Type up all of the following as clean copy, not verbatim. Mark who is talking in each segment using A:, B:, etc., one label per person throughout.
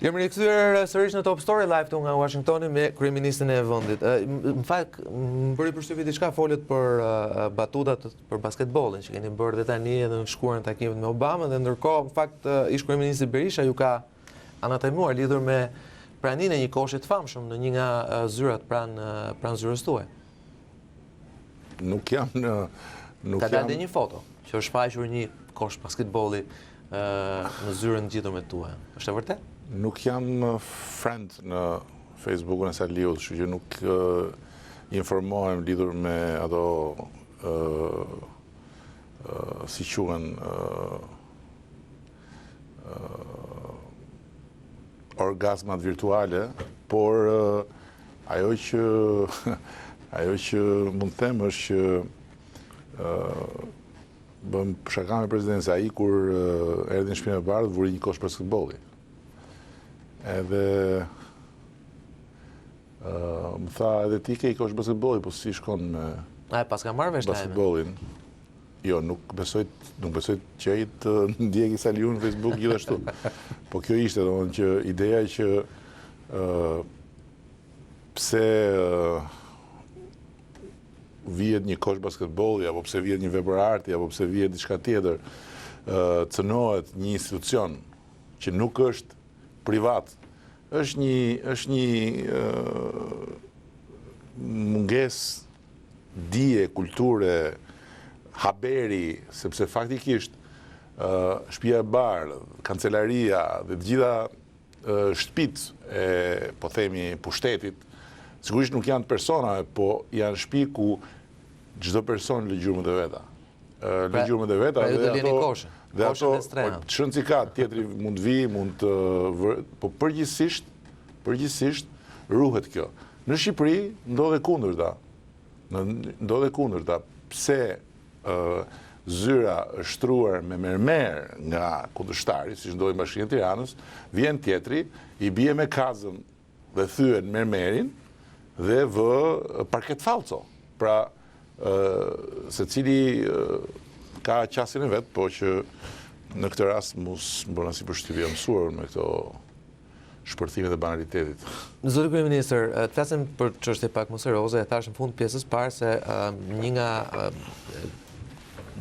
A: Kemi rikthyer sërish në Top Story Live këtu nga Washingtoni me kryeministin e vendit. Në fakt, më bëri përshtypje diçka folet për batutat për basketbollin që keni bërë dhe tani edhe në shkuarën takimet me Obama dhe ndërkohë në fakt ish kryeministri Berisha ju ka anatemizuar lidhur me praninë e një koshe të famshëm në një nga zyrat pranë zyrës tuaj.
B: Nuk jam në
A: Ka dalë një foto që është shfaqur një kosh basketbolli në zyrën gjithër me tuaj. Është e vërtet?
B: Nuk jam friend në Facebookun e Saliut, kështu që nuk informohem lidhur me ato si quhen orgazmat virtuale, por ajo që mund të them është që bëm shaka me presidencë ai kur erdhi në Shtëpinë e Bardhë vuri një kosh basketbolli. Edhe më tha edhe ti ke i kosh basketbolli, po si shkon me
A: pas ka marrë vesh
B: basketbollin. Jo, nuk besoj që ai të ndjeki Saliun në Facebook gjithashtu. Po kjo ishte, domethënë që ideja që pse vihet një kosh basketbolli, apo pse vihet një vepër arti, apo pse vihet diçka tjetër, cënohet një institucion që nuk është privat, është një mungesë dije, kulture, haberi, sepse faktikisht Shtëpia e Bardhë, kancelaria dhe të gjitha shtëpitë e, po themi, pushtetit, sigurisht nuk janë persona, po janë shtëpi ku çdo person lë gjurmët e veta. Lë gjurmët e veta
A: dhe
B: ato çon si ka, tjetri mund vi, mund të po përgjithsisht ruhet kjo. Në Shqipëri ndodhe kundërta. Pse zyra është shtruar me mermer nga kundërshtari, siç ndodhi në Bashkinë e Tiranës, vjen tjetri, i bie me kazën dhe thyen mermerin dhe vë parket falco. Pra, secili ka qasin e vet, po që në këtë rast mos bëna si përshtypje mësuar me këto shpërthime dhe banalitetit.
A: Zoti kryeministër, të flasim për çështje pak më serioze, e thash në fund pjesës parë se një nga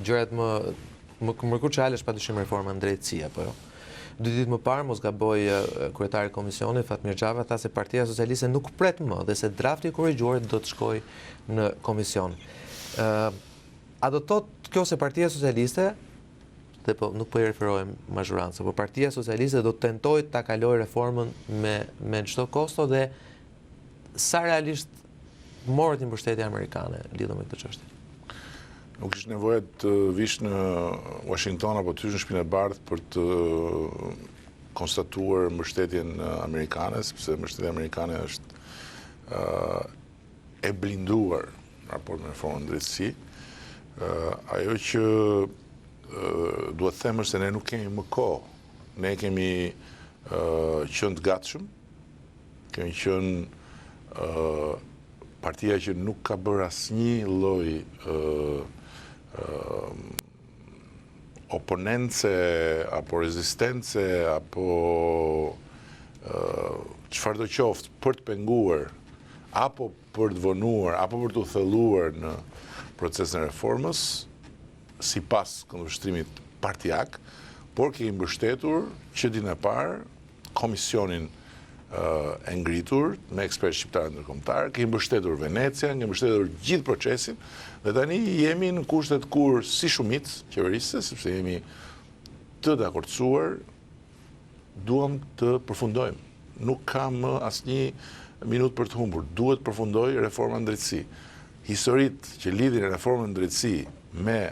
A: gjërat më kruciale është padyshim reforma në drejtësi, apo jo. 2 ditë më parë, mos gaboj kryetari i komisionit Fatmir Xhava tha se Partia Socialiste nuk pret më dhe se drafti i korrigjuar do të shkojë në komision. A do të thotë kjo se Partia Socialiste, dhe nuk po i referohem mazhorancës, por Partia Socialiste do të tentojë ta kalojë reformën me çdo kosto dhe sa realisht morët një mbështetje amerikane lidhur me këtë çështje?
B: Nuk ishte nevojë të vish në Washington apo të hysh në Shtëpinë e Bardhë për të konstatuar mbështetjen amerikane, sepse mbështetja amerikane është e blinduar në raport me reformën drejtësi. Ajo që duhet them është se ne nuk kemi më kohë. Ne kemi qenë të gatshëm, kemi qenë partia që nuk ka bërë asnjë lloj oponence, apo rezistence, apo çfarë do qoftë për të penguar, apo për të vonuar, apo për të thelluar në procesin e reformës, sipas kundërshtrimit partijak, por kemi mbështetur që ditën e parë komisionin e ngritur me ekspertë shqiptarë ndërkombëtar, kemi mbështetur Venecia, kemi mbështetur gjithë procesin dhe tani jemi në kushtet kur si shumicë qeverisë, sepse jemi të dakordsuar, duam të përfundojmë. Nuk ka më asnjë minutë për të humbur. Duhet të përfundoj reforma në drejtësi. Historitë që lidhin reformën në drejtësi me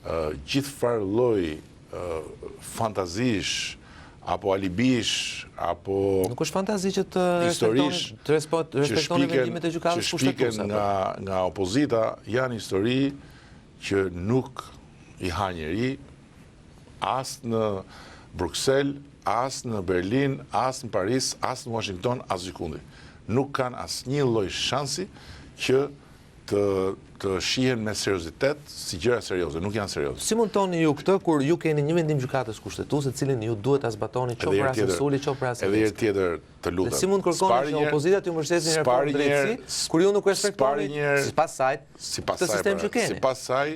B: gjithë farë lloj fantazish, apo alibish, apo
A: nuk është fantazi që të respektoni vendimet e gjykatës kushtetuese.
B: Që shpiken nga opozita janë histori që nuk i ha njeri as në Bruxelles, as në Berlin, as në Paris, as në Washington, as gjikundi. Nuk kanë asnjë lloj shansi që të shihen me seriozitet si gjëra serioze, nuk janë serioze.
A: Si mund toni ju këtë kur ju keni një vendim gjykatës kushtetuese, cilin ju duhet ta zbatoni qoftë për rastin Suli, qoftë për rastin
B: Edhe herë tjetër të lutem.
A: Si mund kërkoni që opozita t'ju mbështesë një reformë drejtësi kur ju nuk respektoni sipas saj këtë sistem që keni?
B: Sipas saj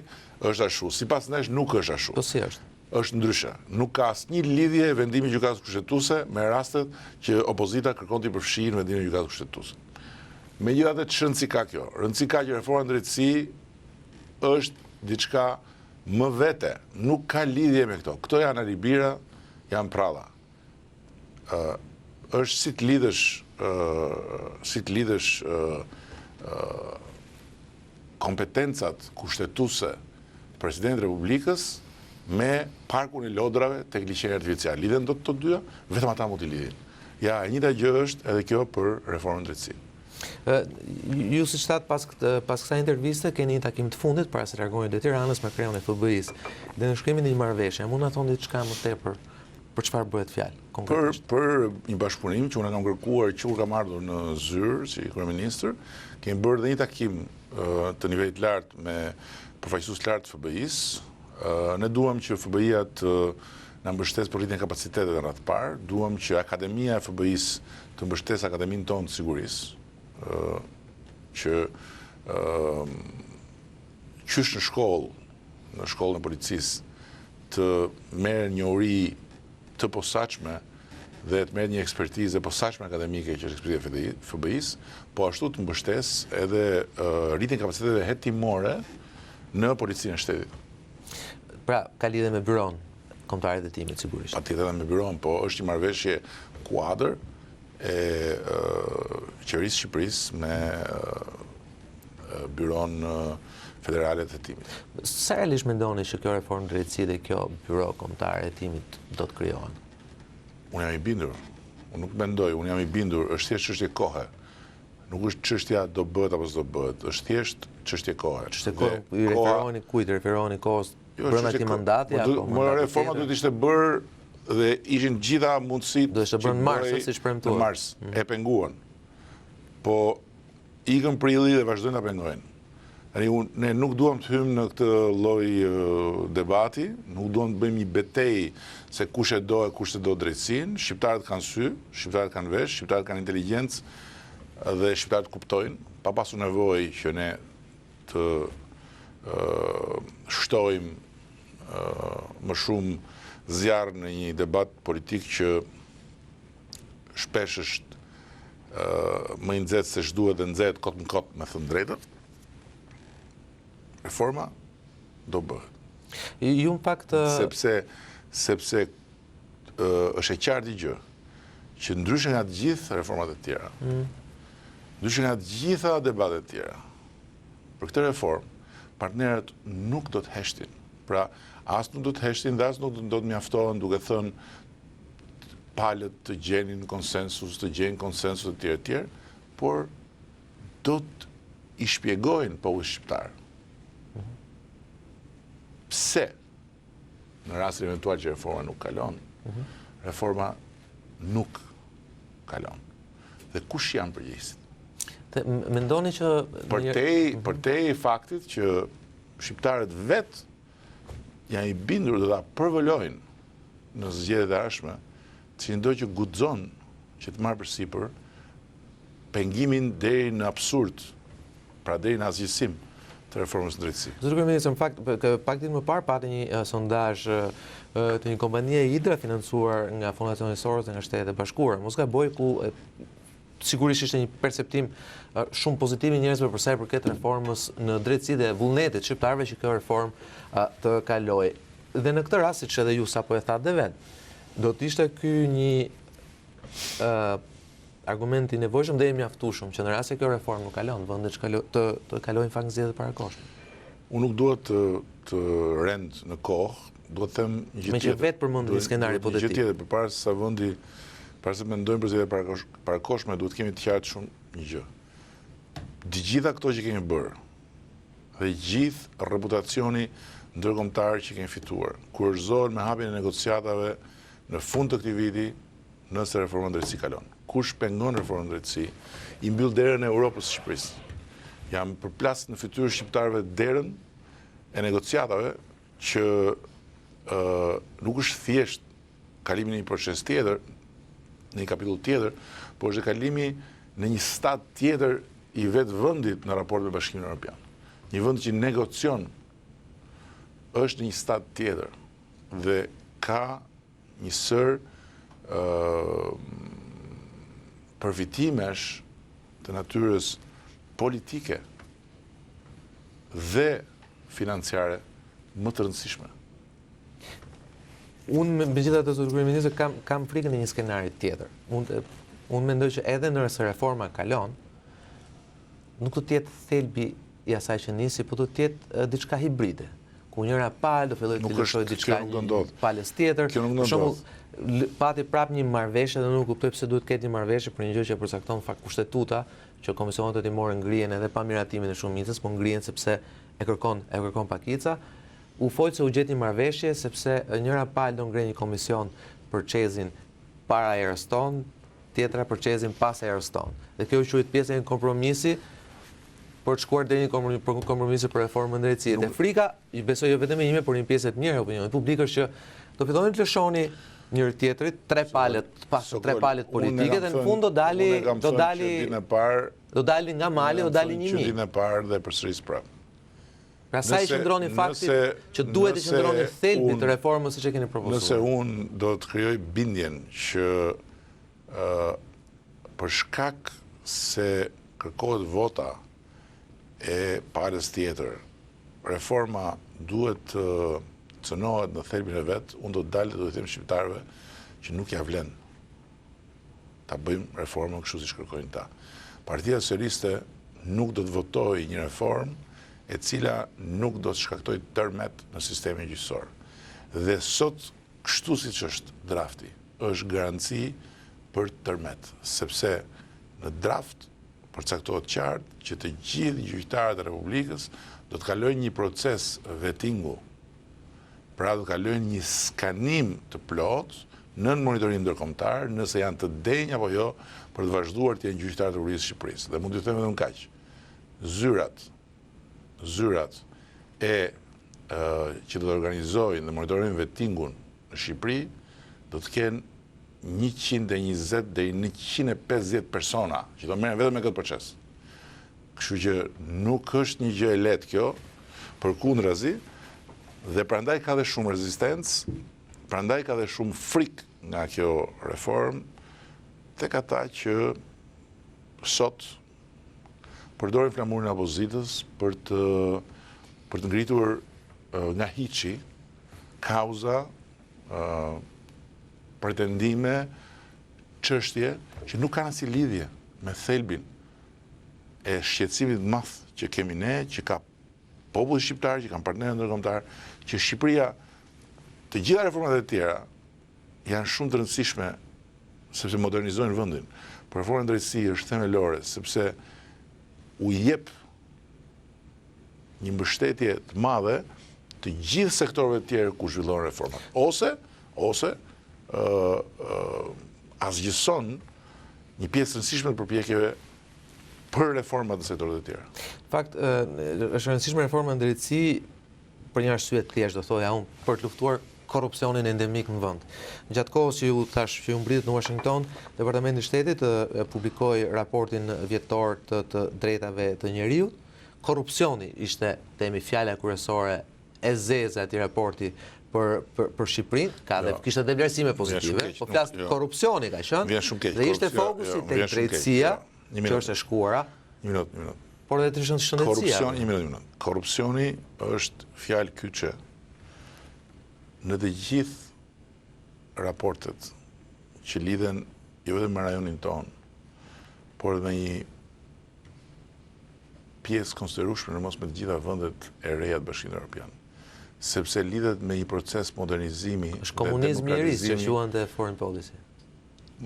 B: është ashtu, sipas nesh nuk është ashtu.
A: Po si është?
B: Është ndryshe. Nuk ka asnjë lidhje vendimi i gjykatës kushtetuese me rastet që opozita kërkon të përfshijë në vendimin e gjykatës kushtetuese. Megjithatë ç'rëndësi rëndësi ka kjo? Rëndësi ka që reforma drejtësi është diçka më vete, nuk ka lidhje me këto. Këto janë alibira, janë pralla. Është si të lidhësh kompetencat kushtetuese Presidentit Republikës me parkun e lodrave tek liçeni artificial. Lidhen do të dyja, vetëm ata mund t'i lidhin. Ja, e njëjta gjë është edhe kjo për reformën drejtësi.
A: Ju si shtat pas kësaj interviste keni një takim të fundit para se largoheni te Tiranës me kreun e FBI-s. Dhe në shkrimin e një marrëveshje, mund na thoni diçka më tepër për çfarë bëhet fjalë konkretisht?
B: Për një bashkëpunim që unë kam kërkuar që kur kam ardhur në zyrë si kryeministër, kemi bërë dhe një takim të nivelit lartë me përfaqësues të lartë të FBI-s. Ne duam që FBI-a të na mbështesë për rritjen e kapacitetet në radhë të parë, duam që Akademia e FBI-s të mbështesë Akademinë tonë të sigurisë, që qysh në shkollën e policisë të merë një uri të posaçme dhe të merë një ekspertizë posaçme akademike që është ekspertiza e FBI-s, po ashtu të mbështesë edhe rritjen e kapaciteteve hetimore në policinë e shtetit.
A: Pra, ka lidhje me byron kombëtare të timit sigurisht.
B: Patjetër me byron, po është një marrëveshje kuadër e qeverisë Shqipërisë me byron federale të timit.
A: Sa realisht mendoni që kjo reformë drejtësi dhe kjo byro kombëtare e timit do të krijohen?
B: Unë jam i bindur. Unë nuk mendoj, unë jam i bindur, është thjesht çështje kohe. Nuk është çështja do bëhet apo s'do bëhet, është thjesht çështje kohe.
A: Çështje kohe, i referoheni kujt? Referoheni kohës brenda këtij mandati apo mandati?
B: Reforma duhet ishte bërë dhe ishin gjitha mundësitë.
A: Do ishte bërë në mars, siç premtuar.
B: Në mars, e penguan. Po ikën prilli dhe vazhdojnë ta pengojnë. Ne nuk duam të hymë në këtë lloj debati, nuk duam të bëjmë një betejë se kush e do drejtësinë. Shqiptarët kanë sy, shqiptarët kanë vesh, shqiptarët kanë inteligjencë dhe shqiptarët kuptojnë, pa pasur nevojë që ne të shtojmë më shumë zjarr në një debat politik që shpesh është më i nxehtë se ç'duhet dhe nxehet kot në kot, me thënë drejtën. Reforma do bëhet.
A: Ju në fakt
B: sepse është e qartë gjë që ndryshe nga të gjitha reformat e tjera, ndryshe nga të gjitha debatet e tjera, për këtë reformë partnerët nuk do të heshtin. Pra, as nuk do të heshtin dhe as nuk do të mjaftohen duke thënë palët të gjenin konsensus, të gjenin konsensus të tjerë, por do të i shpjegojnë popullit shqiptar pse në rastin eventual që reforma nuk kalon, reforma nuk kalon. Dhe kush janë përgjegjësit?
A: Mendoni që
B: për te i faktit që shqiptarët vet janë i bindur dhe ta përvolojnë në zgjedhjet e ardhshme, cilëndo që guxon që të marrë përsipër pengimin deri në absurd, pra deri në asgjësim të reformës në drejtësi.
A: Zotëri Kryeminist, në fakt, pak ditë më parë pati një sondazh të një kompanie Hidra financuar nga Fondacioni Soros dhe nga Shtetet e Bashkuara. Mos gaboj, ku sigurisht ishte një perceptim shumë pozitiv i njerëzve për sa i përket reformës në drejtësi dhe vullnetit shqiptarëve që kjo reformë të kalojë. Dhe në këtë rast, siç edhe ju sapo e thatë dhe vet, do të ishte ky një argument i nevojshëm dhe i mjaftueshëm që në rast se kjo reformë nuk kalon, vendet të kalojnë fakt zgjedhje parakoshme.
B: Unë nuk duhet të rend në kohë, duhet të them një gjë tjetër.
A: Me që vetë përmend një skenar hipotetik.
B: Një gjë tjetër, përpara se vendi, para se mendojmë për zgjedhje parakoshme, duhet kemi të qartë shumë një gjë. Të gjitha këto që kemi bërë dhe gjithë reputacioni ndërkombëtar që kemi fituar, kurorëzohen me hapjen e negociatave në fund të këtij viti, nëse reforma drejtësi kalon. Kush pengon reformën drejtësi, i mbyll derën e Europës së Shqipërisë. Jam përplas në fytyrë shqiptarëve derën e negociatave që nuk është thjesht kalimi në një proces tjetër, në një kapitull tjetër, por është kalimi në një stat tjetër i vetë vendit në raport me Bashkimin Evropian. Një vend që negocion është një stat tjetër dhe ka një sër përfitimesh të natyrës politike dhe financiare më të rëndësishme.
A: Unë me gjitha të kryeministër kam frikën e një skenari tjetër. Unë mendoj që edhe nëse reforma kalon, nuk do të jetë thelbi i asaj që nisi, por do të jetë diçka hibride, ku njëra palë do fillojë të lëshojë diçka palës tjetër. Për shembull, pati prap një marrëveshje dhe nuk kuptoj pse duhet të ketë një marrëveshje për një gjë që përcakton fakt kushtetuta, që komisionet do të morën ngrihen edhe pa miratimin e shumicës, po ngrihen sepse e kërkon pakica. U fol se u gjet një marrëveshje sepse njëra palë do ngrej një komision për çezin para Airstone, tjetra për çezin pas Airstone. Dhe kjo quhet pjesë e një kompromisi për të shkuar deri në kompromisi për reformën e drejtësisë. Dhe frika, besoj jo vetëm e ime, por një pjesë të mirë e opinionit publik është që do fillojnë të lëshoni njëri tjetrit tre palët politike dhe në fund do dali nga mali, do dali 1000.
B: Që ditën e parë dhe përsëris prapë.
A: Pra sa i qëndroni faktit që duhet të qëndroni thelbi të reformës siç e keni propozuar.
B: Nëse unë do të krijoj bindjen që për shkak se kërkohet vota e palës tjetër, reforma duhet të cënohet në thelbin e vetë, unë do të dalë dhe do të them shqiptarëve që nuk ja vlen ta bëjmë reformën kështu siç kërkojnë ta. Partia Socialiste nuk do të votojë një reformë e cila nuk do të shkaktoj tërmet në sistemin gjyqësor. Dhe sot, kështu siç është drafti, është garanci për tërmet, sepse në draft përcaktohet qartë që të gjithë gjyqtarët e Republikës do të kalojnë një proces vettingu, pra do të kalojnë një skanim të plotë nën monitorim ndërkombëtar, nëse janë të denjë apo jo për të vazhduar të jenë gjyqtarë të Republikës së Shqipërisë. Dhe mund t'ju them edhe kaq. Zyrat që do të organizojnë dhe monitorojnë vettingun në Shqipëri do të kenë 120 deri 150 persona që do merren vetëm me këtë proces. Kështu që nuk është një gjë e lehtë kjo, përkundrazi, dhe prandaj ka dhe shumë rezistencë, prandaj ka dhe shumë frikë nga kjo reformë tek ata që sot përdorin flamurin e opozitës për të ngritur nga hiçi kauza, pretendime, çështje që nuk kanë asnjë lidhje me thelbin e shqetësimit të madh që kemi ne, që ka populli shqiptar, që kanë partnerë ndërkombëtar, që Shqipëria, të gjitha reformat e tjera janë shumë të rëndësishme sepse modernizojnë vendin. Por reforma e drejtësisë është themelore sepse u jep një mbështetje të madhe të gjithë sektorëve të tjerë ku zhvillohen reformat. Ose asgjëson një pjesë rëndësishme të përpjekjeve për reformat në sektorët e tjera.
A: Në fakt, është rëndësishme reforma në drejtësi për një arsye të thjeshtë, do thoja unë, për të luftuar korrupsionin endemik në vend. Gjatë kohës që ju mbritët në Washington, Departamenti i Shtetit publikoi raportin vjetor të drejtave të njeriut. Korrupsioni ishte themi fjala kryesore e zezë atij raporti për Shqipërinë, kishte dhe vlerësime pozitive, po flas korrupsioni ka qenë. Dhe ishte fokusi tek drejtësia, që është e shkuara.
B: Një minutë.
A: Por edhe të shëndetësia.
B: Një minutë. Korrupsioni është fjalë kyçe në të gjithë raportet që lidhen jo vetëm me rajonin ton, por edhe një pjesë konsiderueshme në mos me të gjitha vendet e reja të Bashkimit Evropian, sepse lidhet me një proces modernizimi.
A: Është komunizmi i ri, që quante foreign policy.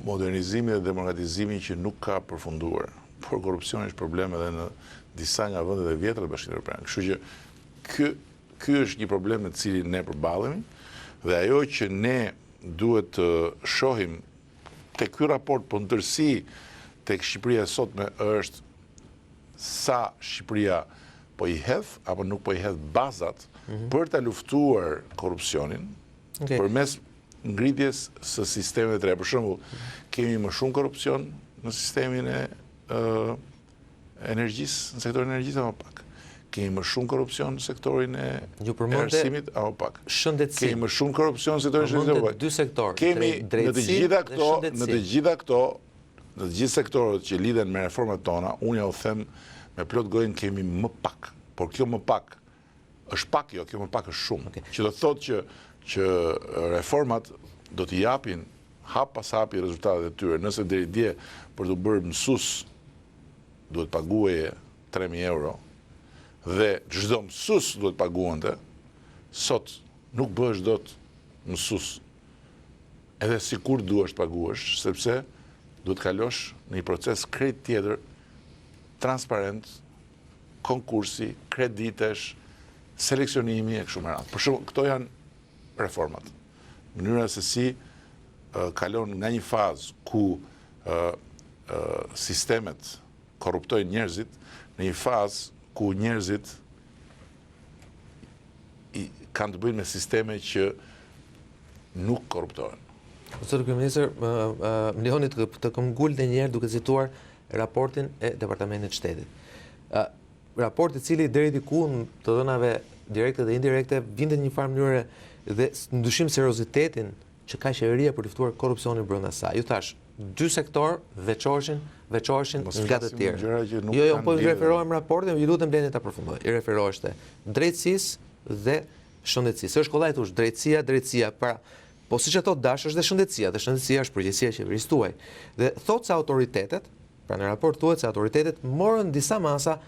B: Modernizimi dhe demokratizimi që nuk ka përfunduar, por korrupsioni është problem edhe në disa nga vendet e vjetra të Bashkimit Evropian. Kështu që ky është një problem me të cilin ne përballemi. Dhe ajo që ne duhet të shohim tek ky raport, po në tërësi tek Shqipëria sotme, është sa Shqipëria po i hedh apo nuk po i hedh bazat për ta luftuar korrupsionin përmes ngritjes së sistemeve të reja. Për shembull, kemi më shumë korrupsion në sistemin e energjisë, në sektorin e energjisë apo pak? Kemi më shumë korrupsion në sektorin e arsimit apo pak?
A: Shëndetësi.
B: Kemi më shumë korrupsion në sektorin e shëndetësisë apo pak?
A: Dy sektor,
B: kemi në të gjitha këto, në të gjithë sektorët që lidhen me reformat tona, unë ja u them me plot gojën kemi më pak. Por kjo më pak është pak, jo, kjo më pak është shumë. Që do thotë që reformat do t'i japin hap pas hapi rezultatet e tyre. Nëse deri dje për të bërë mësues duhet paguaje 3.000 euro dhe çdo mësues duhet paguante, sot nuk bëhesh dot mësues. Edhe sikur duhesh paguash, sepse duhet kalosh në një proces krejt tjetër, transparent, konkursi, kreditesh, seleksionimi e kështu me radhë. Për shembull, këto janë reformat. Mënyra se si kalon nga një fazë ku sistemet korruptojnë njerëzit në një fazë ku njerëzit kanë të bëjnë me sisteme që nuk korruptohen.
A: Zotër Kryeministër, më lejoni të këmbgul edhe një herë duke cituar raportin e Departamentit të Shtetit. Raport i cili deri diku të dhënave direkte dhe indirekte vinte në një farë mënyre dhe ndyshim seriozitetin që ka qeveria për të luftuar korrupsionin brenda saj. Ju thash, dy sektor veçoheshin nga të tjerë. Jo, po i referohem raportin, ju lutem bleni ta përfundoj. I referoheshte drejtësisë dhe shëndetësisë. Është kollaj thosh drejtësia, pra po siç e thot Dash është dhe shëndetësia është përgjegjësia e qeverisë tuaj. Dhe thotë se autoritetet, pra në raport thuhet se autoritetet morën disa masa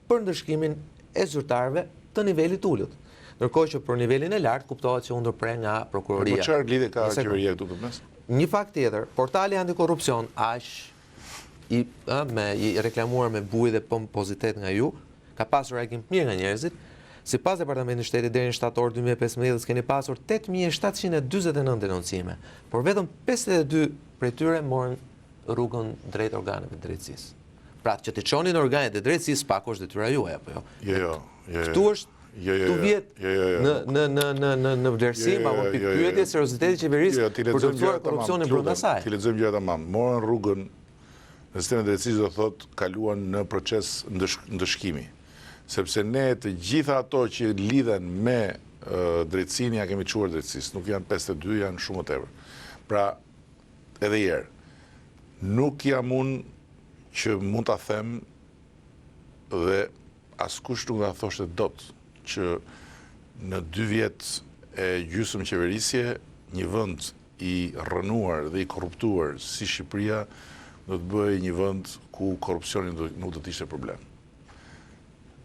A: për ndëshkimin e zyrtarëve të nivelit ulët. Ndërkohë që për nivelin e lartë kuptohet që u ndërprer nga prokuroria.
B: Po çfarë lidhje ka qeveria këtu përmes?
A: Një fakt tjetër, portali antikorrupsion i reklamuar me bujë dhe pompozitet nga ju, ka pasur reagim të mirë nga njerëzit. Sipas Departamentit të Shtetit deri në shtator 2015 keni pasur 8749 denoncime, por vetëm 52 prej tyre morën rrugën drejt organeve të drejtësisë. Pra, që të çonin organet e drejtësisë pak është detyra juaj apo jo?
B: Jo.
A: Këtu është tu vjet në vlerësim apo pikpyetje serioziteti i qeverisë për të luftuar korrupsionin brenda saj.
B: Ti lexojmë gjëra tamam. Morën rrugën në sistemin e drejtësisë do thotë kaluan në proces ndëshkimi. Sepse ne të gjitha ato që lidhen me drejtësinë ja kemi çuar drejtësisë, nuk janë 52, janë shumë më tepër. Pra, edhe herë, nuk jam unë që mund ta them dhe askush nuk ta thoshte dot që në 2 vjet e gjysmë qeverisje një vend i rrënuar dhe i korruptuar si Shqipëria do të bëjë një vend ku korrupsioni nuk do të ishte problem.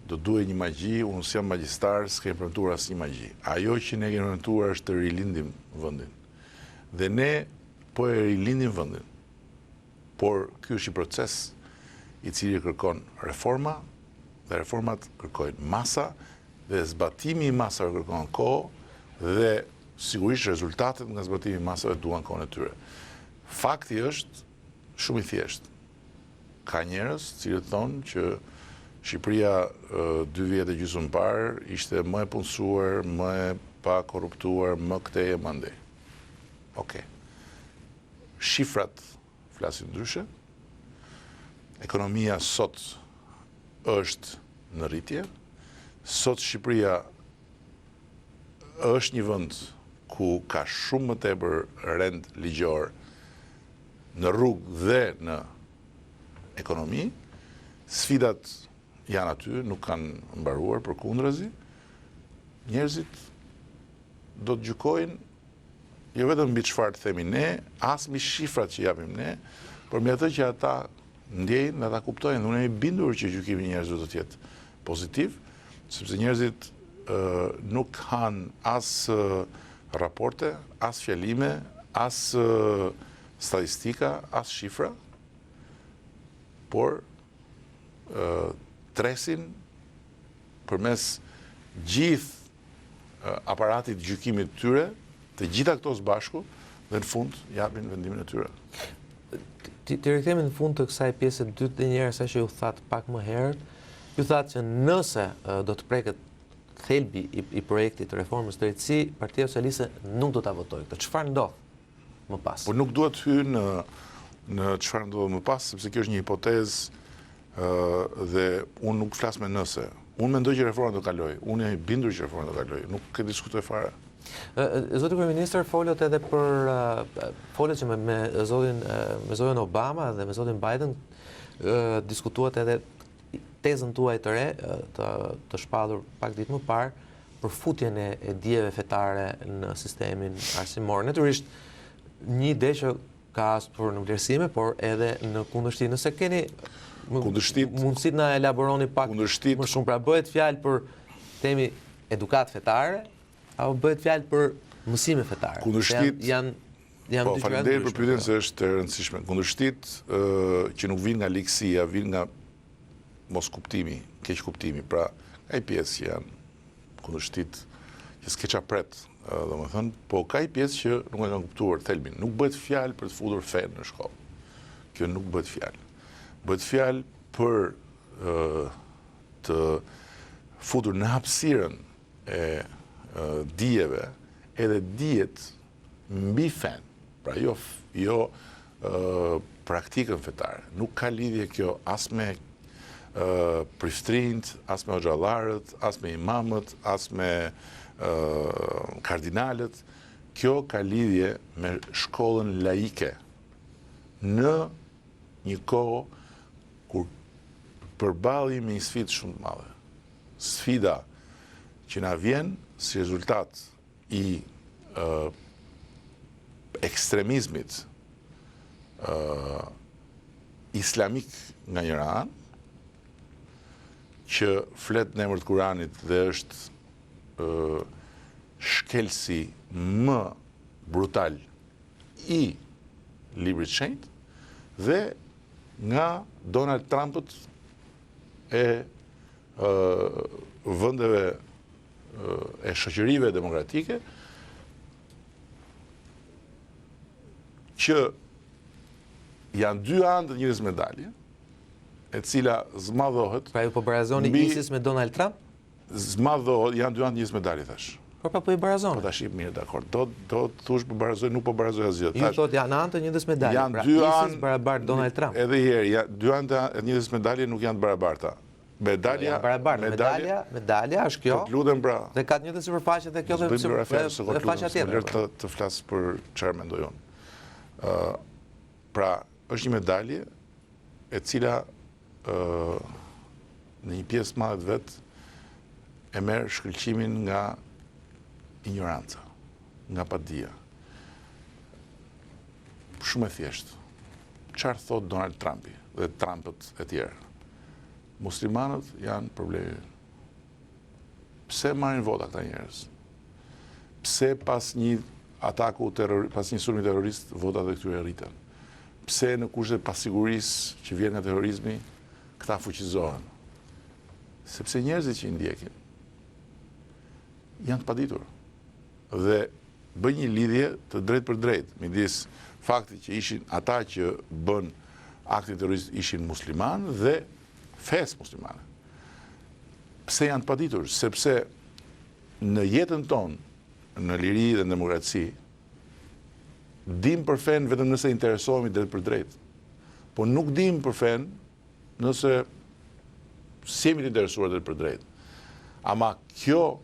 B: Do duhet një magji, unë si jam magjistar, s'kem premtuar asnjë magji. Ajo që ne kemi premtuar është të rilindim vendin. Dhe ne po e rilindim vendin. Por ky është një proces i cili kërkon reforma, dhe reformat kërkojnë masa, dhe zbatimi i masave kërkon kohë, dhe sigurisht rezultatet nga zbatimi i masave duan kohën e tyre. Fakti është shumë i thjeshtë. Ka njerëz që thonë që Shqipëria 2 vjet e gjysmë parë ishte më e punësuar, më e pa korruptuar, më këtej e më andej. Okej. Shifrat flasin ndryshe. Ekonomia sot është në rritje. Sot Shqipëria është një vend ku ka shumë më tepër rend ligjor në rrugë dhe në ekonomi. Sfidat janë aty, nuk kanë mbaruar, përkundrazi. Njerëzit do të gjykojnë jo vetëm mbi çfarë themi ne, as mbi shifrat që japim ne, por mbi atë që ata ndjejnë dhe ata kuptojnë. Unë jam i bindur që gjykimi i njerëzve do të jetë pozitiv, sepse njerëzit nuk kanë as raporte, as fjalime, as statistika, as shifra, por tresin përmes gjithë aparatit gjykimit të tyre, të gjitha këto së bashku, dhe në fund japin vendimin e tyre.
A: Të rikthehemi në fund të kësaj pjese të dytë dhe një herë sa që ju thatë pak më herët, Ju thatë që nëse do të preket thelbi i projektit të reformës drejtësi, Partia Socialiste nuk do ta votojë këtë. Çfarë ndodh më pas?
B: Po nuk duhet hy në çfarë ndodh më pas, sepse kjo është një hipotezë dhe unë nuk flas me nëse. Unë mendoj që reforma do kaloj. Unë jam i bindur që reforma do kaloj. Nuk e diskutoj fare.
A: Zoti kryeministër folët edhe për folët që me zotin Obama dhe me zotin Biden diskutuat edhe tezën tuaj të re të shpallur pak ditë më parë për futjen e dijeve fetare në sistemin arsimor. Natyrisht një ide që ka as për në vlerësime, por edhe në kundërshtim. Nëse keni mundësi na elaboroni pak më shumë, pra bëhet fjalë për temi edukat fetare apo bëhet fjalë për mësime fetare?
B: Kundërshtit
A: janë
B: po, faleminderit për pyetjen se është e rëndësishme. Kundërshtit që nuk vijnë nga ligësia, vijnë nga mos kuptimi, keq kuptimi. Pra, ka i pjesë që janë kundërshtit që s'ke qa pret, domethënë, po ka i pjesë që nuk e kanë kuptuar thelbin. Nuk bëhet fjalë për të futur fen në shkollë. Kjo nuk bëhet fjalë. Bëhet fjalë për të futur në hapësirën e dijeve edhe dijet mbi fen. Pra jo praktikën fetare. Nuk ka lidhje kjo as me priftrint, as me hoxhallarët, as me imamët, as me kardinalët. Kjo ka lidhje me shkollën laike në një kohë kur përballim me një sfidë shumë të madhe. Sfida që na vjen si rezultat i ekstremizmit islamik nga njëra anë, që flet në emër të Kuranit dhe është shkelsi më brutal i librit të shenjtë, dhe nga Donald Trumpët e vendeve e shoqërive demokratike që janë dy anë të njëjtës medalje, e cila zmadhohet.
A: Pra ju po barazoni ISIS me Donald Trump?
B: Zmadhohet, janë dy anë të njëjtës medalje, thash.
A: Po i barazoni.
B: Po tash mirë, dakord. Do të thush po barazoj, nuk po barazoj asgjë.
A: Ju thot janë anë të njëjtës medalje.
B: Janë
A: pra
B: dy
A: ISIS barabartë Donald Trump.
B: Edhe herë, dy anë të njëjtës medalje nuk janë të barabarta. Medalja është kjo. Po lutem pra.
A: Dhe ka të njëjtën sipërfaqe dhe kjo dhe sipërfaqja tjetër.
B: Të flas për çfarë mendoj unë. Pra, është një medalje e cila në një pjesë madhe vet e merr shkëlqimin nga ignoranca, nga padia. Shumë e thjeshtë. Çfarë thot Donald Trumpi dhe Trumpët e tjerë? Muslimanët janë problemi. Pse marrin vota këta njerëz? Pse pas një ataku pas një sulmi terrorist votat e këtyre rriten? Pse në kushtet pasigurisë që vjen nga terrorizmi këta fuqizohen? Sepse njerëzit që i ndjekin janë të paditur. Dhe bëj një lidhje të drejt për drejt midis faktit që ishin ata që bën aktin terrorist ishin musliman dhe fesë muslimane. Pse janë të paditur? Sepse në jetën tonë, në liri dhe në demokraci, dim për fen vetëm nëse interesohemi drejt për drejt. Po nuk dim për fen nëse si jemi të interesuar drejt për drejt. Ama kjo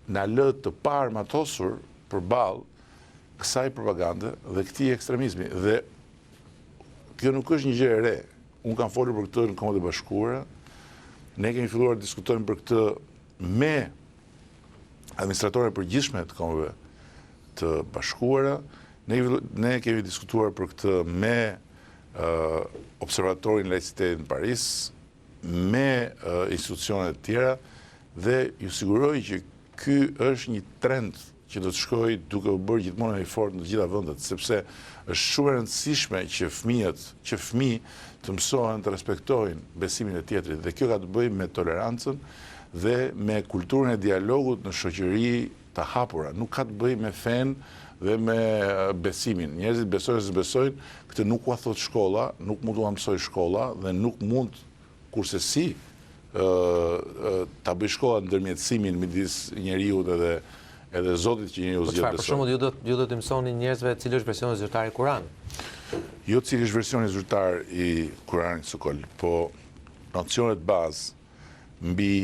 B: na lë të parmatosur përballë kësaj propagande dhe këtij ekstremizmi. Dhe kjo nuk është një gjë e re. Unë kam folur për këtë në Kombët e Bashkuara. Ne kemi filluar të diskutojmë për këtë me administratorët e përgjithshme të Kombëve të Bashkuara. Ne kemi diskutuar për këtë me observatorin laicitetit në Paris, me institucionet tjera, dhe ju siguroj që ky është një trend që do të shkojë duke u bërë gjithmonë më i fortë në të gjitha vendet, sepse është shumë e rëndësishme që fëmijë të mësohen të respektojnë besimin e tjetrit, dhe kjo ka të bëjë me tolerancën dhe me kulturën e dialogut në shoqëri të hapura. Nuk ka të bëjë me fen dhe me besimin. Njerëzit besojnë se besojnë, këtë nuk ua thot shkolla, nuk mund t'ua mësoj shkolla dhe nuk mund kurse si ta bëj shkolla ndërmjetësimin midis njeriut edhe Zotit që njeriu zgjedh.
A: Për shembull, ju do të mësoni njerëzve cili është versioni zyrtar i Kuranit.
B: Jo cili është versioni zyrtar i Kuranit sukol, po nocionet bazë mbi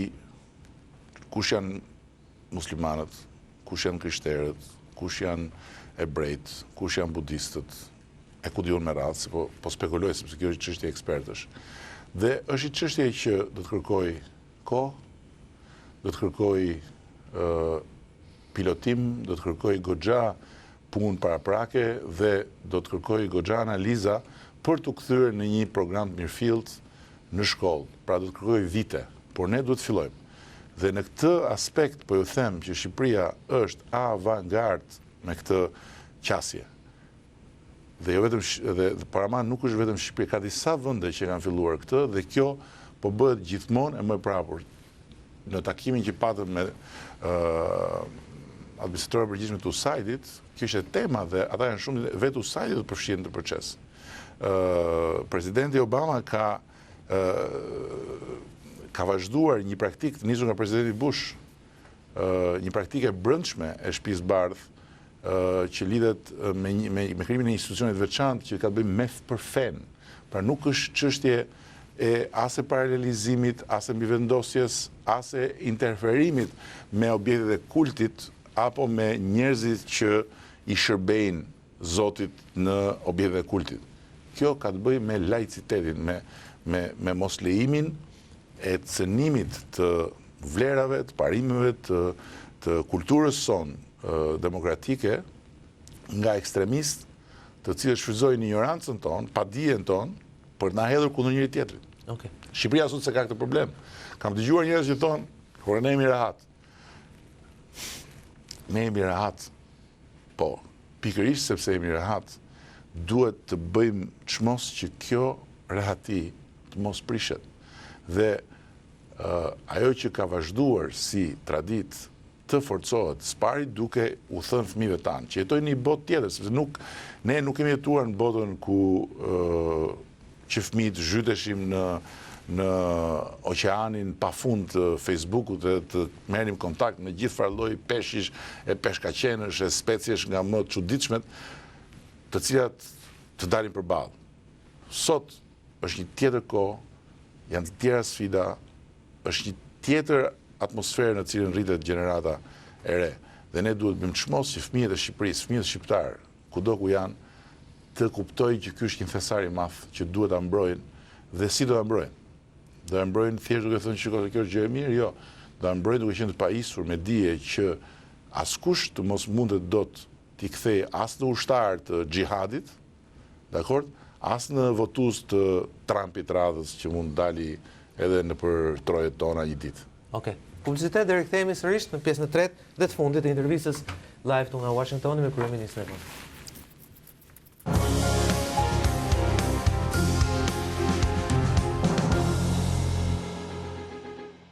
B: kush janë muslimanët, kush janë krishterët, kush janë ebrejt, kush janë budistët, e ku diun me radhë, se po spekuloj sepse kjo është çështje ekspertësh. Dhe është një çështje që do të kërkoj kohë, do të kërkoj pilotim, do të kërkoj goxha punë paraprake dhe do të kërkoj goxha analiza për të kthyer në një program të mirëfillt në shkollë. Pra do të kërkoj vite, por ne duhet të fillojmë. Dhe në këtë aspekt po ju them që Shqipëria është avangard me këtë qasje. Dhe jo vetëm dhe paraman nuk është vetëm Shqipëria, ka disa vende që kanë filluar këtë dhe kjo po bëhet gjithmonë e më prapur. Në takimin që patëm me administratorë përgjithshme të USAID-it, kjo ishte tema dhe ata janë shumë vetë USAID-i do të përfshihen në proces. Presidenti Obama ka vazhduar një praktikë të nisur nga presidenti Bush, një praktikë e brendshme e shtëpisë bardhë që lidhet me krijimin e institucionit veçantë që ka të bëjë me për fen. Pra nuk është çështje e ase paralelizimit, ase mbivendosjes, ase interferimit me objektet e kultit apo me njerëzit që i shërbejnë Zotit në objektet e kultit. Kjo ka të bëjë me laicitetin, me mos lejimin e cënimit të vlerave, të parimeve, të kulturës son demokratike nga ekstremist të cilët shfrytëzojnë ignorancën tonë, padijen tonë, për na hedhur kundër njëri tjetrit.
A: Okay.
B: Shqipëria sot se ka këtë problem. Kam dëgjuar njerëz që thonë, kur ne jemi rehat. Ne jemi rehat. Po, pikërisht sepse jemi rehat, duhet të bëjmë çmos që kjo rehati të mos prishet. Dhe ajo që ka vazhduar si traditë të forcohet, spari duke u thënë fëmijëve tanë, që jetojnë një botë tjetër, sepse ne nuk kemi jetuar në botën ku që fëmijët zhyteshim në oqeanin pafund të Facebookut dhe të merrim kontakt me gjithë farë lloj peshish e peshkaqenësh e speciesh nga më të çuditshmet, të cilat të dalin përballë. Sot është një tjetër kohë, janë të tjera sfida, është një tjetër atmosferë në cilën rritet gjenerata e re. Dhe ne duhet bëjmë çmos që fëmijët e Shqipërisë, fëmijët shqiptar, kudo ku janë, të kuptojnë që ky është një thesar i madh që duhet ta mbrojnë dhe si do ta mbrojnë. Do ta mbrojnë thjesht duke thënë shikoj kjo është gjë e mirë, jo. Do ta mbrojnë duke qenë të paisur me dije që askush të mos mundet dot t'i kthej as në ushtar të xhihadit, dakor? As në votues të Trumpit radhës që mund dali edhe në për trojet tona një ditë.
A: Okej. Publicitet dhe rikthehemi sërish në pjesën e tretë dhe të fundit të intervistës live nga Washingtoni me kryeministrin.